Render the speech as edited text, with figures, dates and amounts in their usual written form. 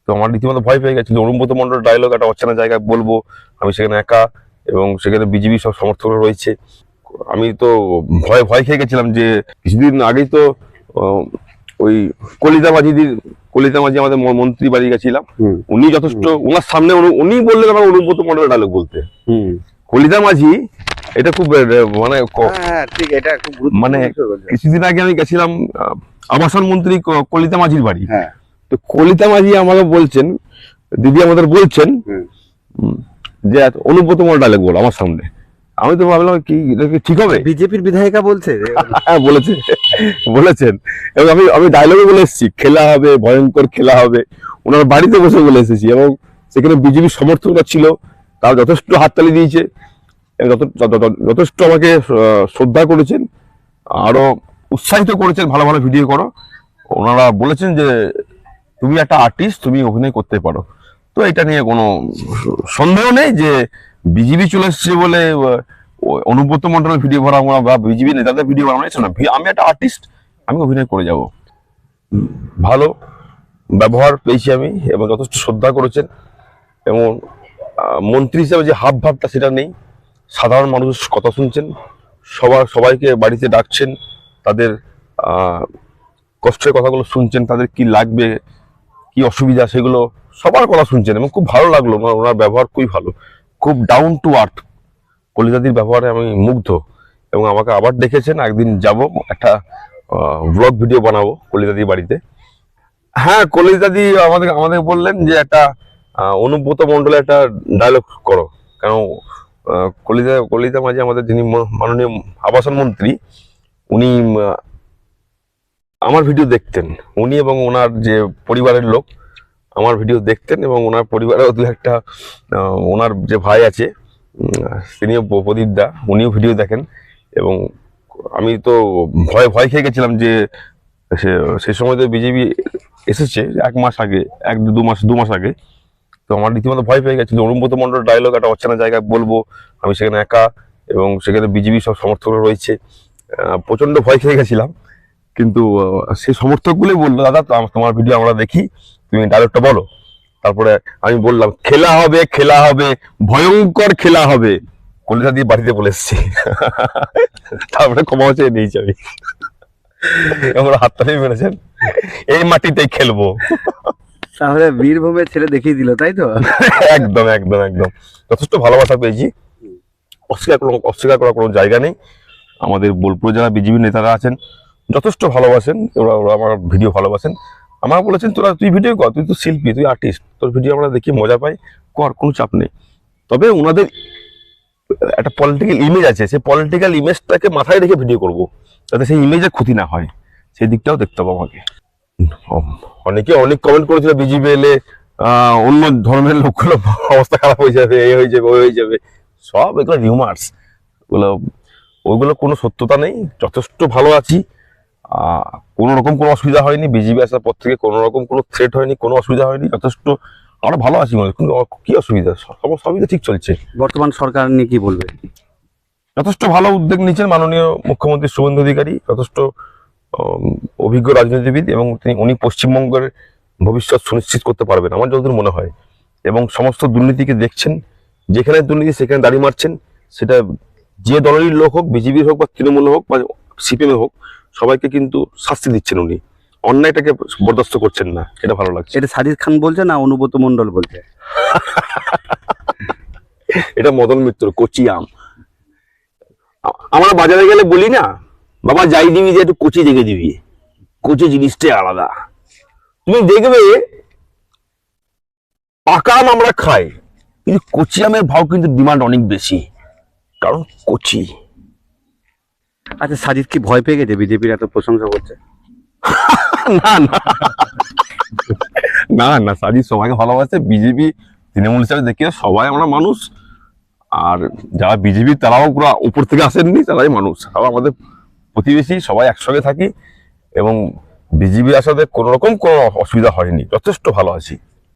তো আমার রীতিমতো ভয় পেয়ে গেছিল। অনুব্রত মণ্ডল ডায়লগ একটা অচেনা জায়গায় বলবো, আমি সেখানে একা, এবং সেখানে বিজেপি সব সমর্থকরা রয়েছে। আমি তো ভয় ভয় খেয়ে গেছিলাম যে কিছুদিন আগেই তো ওই কলিতা মাঝি আমাদের মন্ত্রী বাড়ি গেছিলাম, উনি যথেষ্ট ওনার সামনে উনি বললেন আমার অনুব্রত মণ্ডলের ডায়লগ বলতে। কলিতা মাঝি এটা খুব মানে মানে কিছুদিন আগে আমি গেছিলাম আবাসন মন্ত্রী কলিতা মাঝির বাড়ি। তো কলিতা মাঝি আমাকে বলছেন, দিদি আমাদের বলছেন যে অনুব্রত মণ্ডল ডায়লগ বল আমার সামনে। আমি তো ভাবলাম কি ঠিক হবে, বিজেপির বিধায়িকা বলছে। হ্যাঁ বলেছেন, এবং আমি ডায়লগে বলে এসেছি খেলা হবে, ভয়ঙ্কর খেলা হবে, ওনার বাড়িতে বসে বলে এসেছি। এবং সেখানে বিজেপির সমর্থকরা ছিল, তারা যথেষ্ট হাততালি দিয়েছে, যথেষ্ট আমাকে শ্রদ্ধা করেছেন, আরো উৎসাহিত করেছেন ভালো ভালো ভিডিও করো। ওনারা বলেছেন যে তুমি একটা আর্টিস্ট, তুমি অভিনয় করতে পারো। তো এটা নিয়ে কোনো সন্দেহ নেই যে বিজেপি চলে এসছে বলে অনুব্রত মণ্ডলের ভিডিও বানাবো বা বিজেপি নেতাদের ভিডিও বানাবো না। আমি একটা আর্টিস্ট, আমি অভিনয় করে যাব। ভালো ব্যবহার পেয়েছি আমি, এবং যথেষ্ট শ্রদ্ধা করেছেন। এবং মন্ত্রী হিসেবে যে হাব ভাবটা সেটা নেই, সাধারণ মানুষ কথা শুনছেন, সবাইকে বাড়িতে ডাকছেন, তাদের কষ্টের কথাগুলো শুনছেন, তাদের কি লাগবে কি অসুবিধা সেগুলো সবার কথা শুনছেন, এবং খুব ভালো লাগলো। ওনার ব্যবহার খুবই ভালো, খুব ডাউন টু আর্থ। কলিতাদির ব্যবহারে আমি মুগ্ধ, এবং আমাকে আবার ডেকেছেন, একদিন যাব, একটা ব্লগ ভিডিও বানাবো কলিতাদির বাড়িতে। হ্যাঁ, কলিতাদি আমাদের বললেন যে একটা অনুব্রত মণ্ডলের একটা ডায়লগ করো, কারণ কলিতা মাঝি আমাদের যিনি মাননীয় আবাসন মন্ত্রী, উনি আমার ভিডিও দেখতেন, উনি এবং ওনার যে পরিবারের লোক আমার ভিডিও দেখতেন, এবং ওনার পরিবারেও দু একটা ওনার যে ভাই আছে তিনিও প্রদীপ দা, উনিও ভিডিও দেখেন। এবং আমি তো ভয় খেয়ে গেছিলাম যে সেই সময় তো বিজেপি এসেছে 1 মাস আগে, 2 মাস আগে। তো আমার রীতিমতো ভয় পেয়ে গেছিল। অনুব্রত মণ্ডল ডায়লগ একটা অচেনা জায়গায় বলবো, আমি সেখানে একা, এবং সেখানে বিজেপি সব সমর্থকরা রয়েছে। প্রচন্ড ভয় খেয়ে গেছিলাম, কিন্তু সেই সমর্থকগুলোই বললো দাদা তোমার ভিডিও আমরা দেখি, তুমি ডায়লগটা বলো। তারপরে আমি বললাম খেলা হবে, ভয়ঙ্কর খেলা হবে, কলিতা দিয়ে বাড়িতে বলে এসছি। তারপরে ক্ষমা চেয়ে নিয়েছি আমি, আমরা হাততালি মেরেছেন, এই মাটিতেই খেলবো। তাহলে বীরভূমের ছেলে দেখিয়ে দিল, তাই তো? একদম একদম একদম, যথেষ্ট ভালোবাসা পেয়েছি, অস্বীকার করার কোনো জায়গা নেই। আমাদের বোলপুর যারা বিজেপি নেতারা আছেন যথেষ্ট ভালোবাসেন, ওরা আমার ভিডিও ভালোবাসেন। আমার বলেছেন তুই ভিডিও কর, তুই তো শিল্পী, তুই আর্টিস্ট, তোর ভিডিও আমরা দেখি মজা পাই, কর, কোনো চাপ নেই। তবে ওনাদের একটা পলিটিক্যাল ইমেজ আছে, সেই পলিটিক্যাল ইমেজটাকে মাথায় রেখে ভিডিও করব, যাতে সেই ইমেজের ক্ষতি না হয়, সেই দিকটাও দেখতে হবে আমাকে। অনেক কমেন্ট করেছিল বিজেপি এলে অন্য ধর্মের লোকগুলো অবস্থা খারাপ হয়ে যাবে, এই হয়ে যাবে, ওই হয়ে যাবে, সব এগুলো রিউমার্স, ওইগুলো কোনো সত্যতা নেই। যথেষ্ট ভালো আছি, কোনো রকম কোনো অসুবিধা হয়নি। বিজেপি আসার পর থেকে কোনো রকম কোনো থ্রেট হয়নি, কোনো অসুবিধা হয়নি, যথেষ্ট আমরা ভালো আছি। কি অসুবিধা, সবই তো ঠিক চলছে। বর্তমান সরকার নিয়ে কি বলবে? যথেষ্ট ভালো উদ্যোগ নিচ্ছেন মাননীয় মুখ্যমন্ত্রী শুভেন্দু অধিকারী, যথেষ্ট অভিজ্ঞ রাজনীতিবিদ, এবং উনি পশ্চিমবঙ্গের ভবিষ্যৎ সুনিশ্চিত করতে পারবেন আমার যতদূর মনে হয়। এবং সমস্ত দুর্নীতিকে দেখছেন, যেখানে দুর্নীতি সেখানে দাড়ি মারছেন, সেটা যে দলেরই লোক হোক, বিজেপির হোক বা তৃণমূল হোক বা সিপিএম হোক, সবাইকে কিন্তু শাস্তি দিচ্ছেন উনি, অন্যায়টাকে বরদাস্ত করছেন না, এটা ভালো লাগছে। এটা সাজিদ খান বলছে না অনুব্রত মণ্ডল বলছে? এটা মদন মিত্র, কচি আম। আমরা বাজারে গেলে বলি না, বাবা যাই দিবি যে একটু কচি দেখে দিবি, কচি জিনিসটাই আলাদা। তুমি দেখবে পাকা আম আমরা খাই, কিন্তু কচি আমের ভাव কিন্তু ডিমান্ড অনেক বেশি, কারণ কচি। আচ্ছা, সাজিদ কি ভয় পেয়ে গেছে বিজেপির এত প্রশংসা করছে? না না না না, সাজিদ সবাইকে ভালোবাসে। বিজেপি তৃণমূল হিসাবে দেখে সবাই আমরা মানুষ, আর যারা বিজেপি তারাও পুরো উপর থেকে আসেননি, তারাই মানুষ, তারাও আমাদের প্রতিবেশী, সবাই একসঙ্গে থাকি, এবং বিজেপি আসাতে কোনো রকম কোনো অসুবিধা হয়নি, যথেষ্ট ভালো আছি।